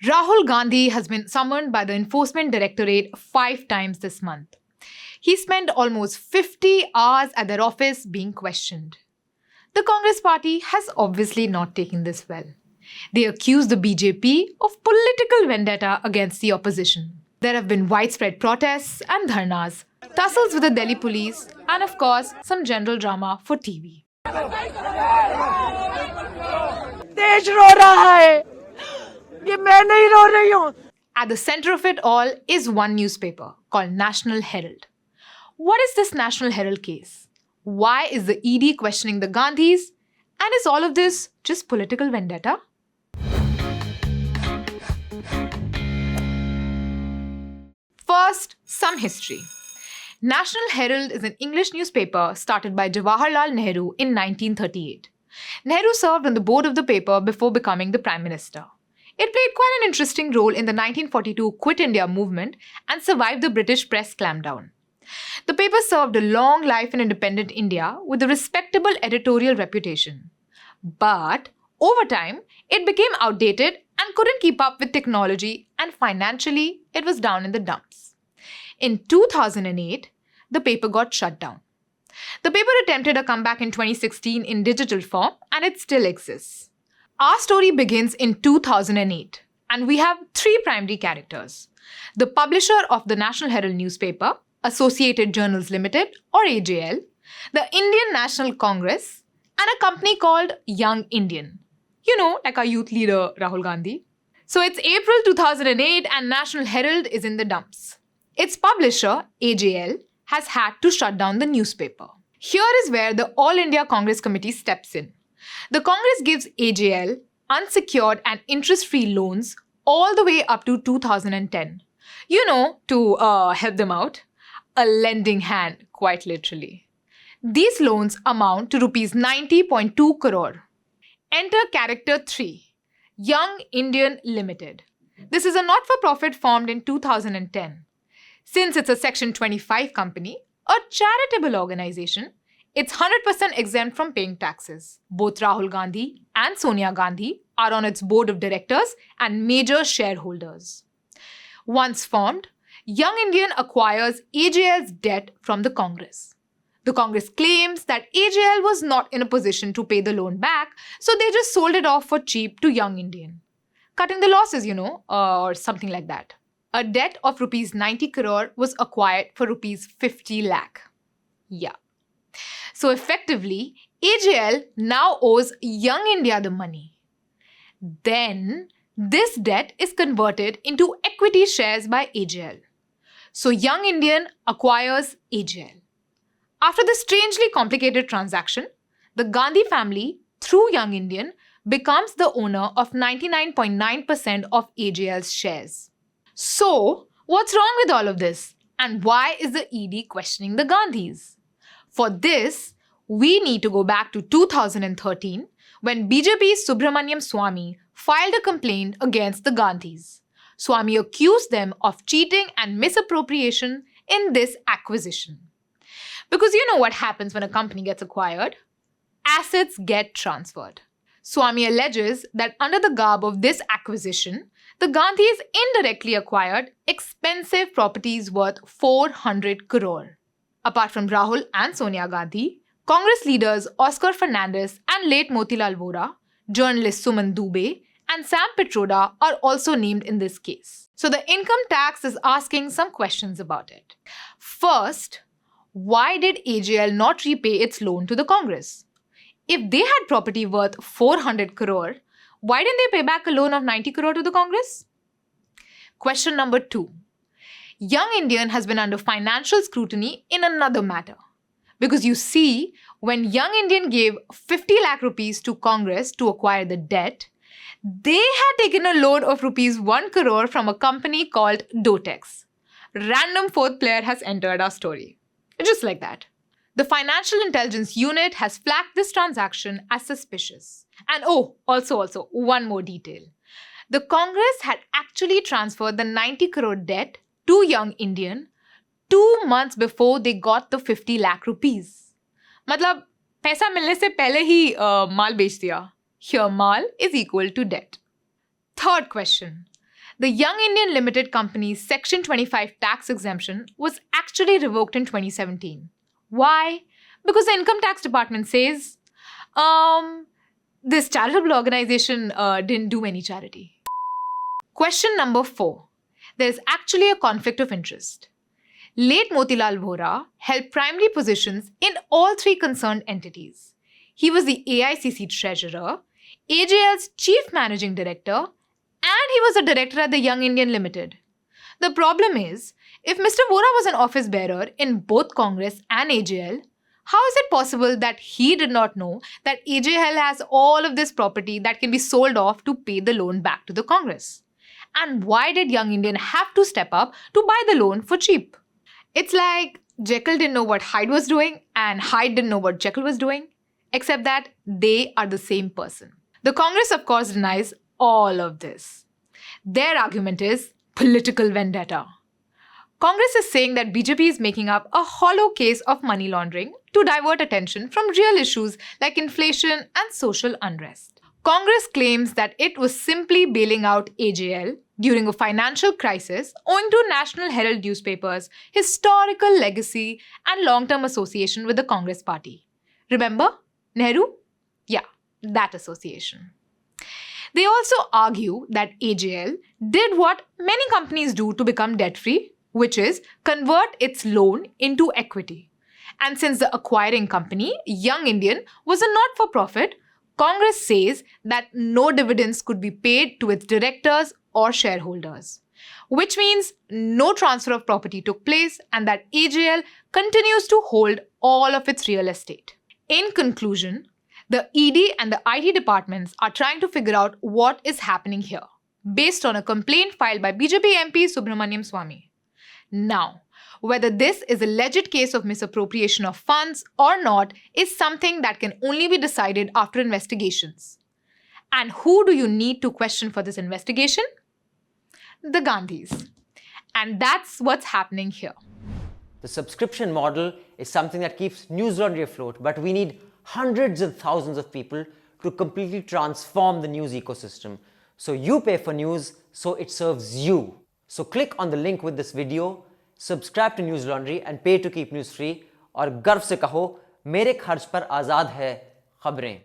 Rahul Gandhi has been summoned by the Enforcement Directorate 5 times this month. He spent almost 50 hours at their office being questioned. The Congress party has obviously not taken this well. They accuse the BJP of political vendetta against the opposition. There have been widespread protests and dharnas, tussles with the Delhi police, and of course, some general drama for TV. देश रो रहा है ये मैं नहीं रो रही हूँ. At the center of it all is one newspaper called National Herald. What is this National Herald case? Why is the ED questioning the Gandhis? And is all of this just political vendetta? First, some history. National Herald is an English newspaper started by Jawaharlal Nehru in 1938. Nehru served on the board of the paper before becoming the Prime Minister. It played quite an interesting role in the 1942 Quit India movement and survived the British press clampdown. The paper served a long life in independent India with a respectable editorial reputation. But over time, it became outdated and couldn't keep up with technology, and financially, it was down in the dumps. In 2008, the paper got shut down. The paper attempted a comeback in 2016 in digital form, and it still exists. Our story begins in 2008, and we have 3 primary characters. The publisher of the National Herald newspaper, Associated Journals Limited or AJL, the Indian National Congress, and a company called Young Indian. You know, like our youth leader Rahul Gandhi. So it's April 2008 and National Herald is in the dumps. Its publisher, AJL, has had to shut down the newspaper. Here is where the All India Congress Committee steps in. The Congress gives AJL unsecured and interest-free loans all the way up to 2010. You know, to help them out. A lending hand, quite literally. These loans amount to rupees 90.2 crore. Enter character 3, Young Indian Limited. This is a not-for-profit formed in 2010. Since it's a Section 25 company, a charitable organization, it's 100% exempt from paying taxes. Both Rahul Gandhi and Sonia Gandhi are on its board of directors and major shareholders. Once formed, Young Indian acquires AJL's debt from the Congress. The Congress claims that AJL was not in a position to pay the loan back, so they just sold it off for cheap to Young Indian. Cutting the losses, or something like that. A debt of rupees 90 crore was acquired for rupees 50 lakh. Yeah. So effectively, AJL now owes Young India the money. Then, this debt is converted into equity shares by AJL. So Young Indian acquires AJL. After this strangely complicated transaction, the Gandhi family, through Young Indian, becomes the owner of 99.9% of AJL's shares. So, what's wrong with all of this? And why is the ED questioning the Gandhis? For this, we need to go back to 2013 when BJP's Subramaniam Swamy filed a complaint against the Gandhis. Swamy accused them of cheating and misappropriation in this acquisition. Because you know what happens when a company gets acquired? Assets get transferred. Swamy alleges that under the garb of this acquisition, the Gandhis indirectly acquired expensive properties worth 400 crore. Apart from Rahul and Sonia Gandhi, Congress leaders Oscar Fernandez and late Motilal Vora, journalist Suman Dubey, and Sam Pitroda are also named in this case. So the income tax is asking some questions about it. First, why did AJL not repay its loan to the Congress? If they had property worth 400 crore, why didn't they pay back a loan of 90 crore to the Congress? Question number 2. Young Indian has been under financial scrutiny in another matter. Because you see, when Young Indian gave 50 lakh rupees to Congress to acquire the debt, they had taken a loan of rupees 1 crore from a company called Dotex. Random fourth player has entered our story. Just like that. The Financial Intelligence Unit has flagged this transaction as suspicious. And also, one more detail. The Congress had actually transferred the 90 crore debt to Young Indian 2 months before they got the 50 lakh rupees. मतलब पैसा मिलने से पहले ही माल बेच दिया. Here, mal is equal to debt. Third question. The Young Indian Limited Company's Section 25 tax exemption was actually revoked in 2017. Why? Because the Income Tax Department says, this charitable organization didn't do any charity. Question number 4. There is actually a conflict of interest. Late Motilal Vora held primary positions in all three concerned entities. He was the AICC Treasurer, AJL's Chief Managing Director, and he was a director at the Young Indian Limited. The problem is, if Mr. Vora was an office bearer in both Congress and AJL, how is it possible that he did not know that AJL has all of this property that can be sold off to pay the loan back to the Congress? And why did Young Indian have to step up to buy the loan for cheap? It's like Jekyll didn't know what Hyde was doing and Hyde didn't know what Jekyll was doing, except that they are the same person. The Congress, of course, denies all of this. Their argument is political vendetta. Congress is saying that BJP is making up a hollow case of money laundering to divert attention from real issues like inflation and social unrest. Congress claims that it was simply bailing out AJL during a financial crisis owing to National Herald newspaper's historical legacy and long-term association with the Congress party. Remember? Nehru? Yeah, that association. They also argue that AJL did what many companies do to become debt-free, which is convert its loan into equity. And since the acquiring company, Young Indian, was a not-for-profit, Congress says that no dividends could be paid to its directors or shareholders, which means no transfer of property took place and that AJL continues to hold all of its real estate. In conclusion, the ED and the IT departments are trying to figure out what is happening here, based on a complaint filed by BJP MP Subramaniam Swamy. Now, whether this is a legit case of misappropriation of funds or not is something that can only be decided after investigations. And who do you need to question for this investigation? The Gandhis. And that's what's happening here. The subscription model is something that keeps News Laundry afloat, but we need hundreds and thousands of people to completely transform the news ecosystem. So you pay for news, so it serves you. So click on the link with this video, subscribe to News Laundry and pay to keep news free और गर्व से कहो मेरे खर्च पर आज़ाद है खबरें.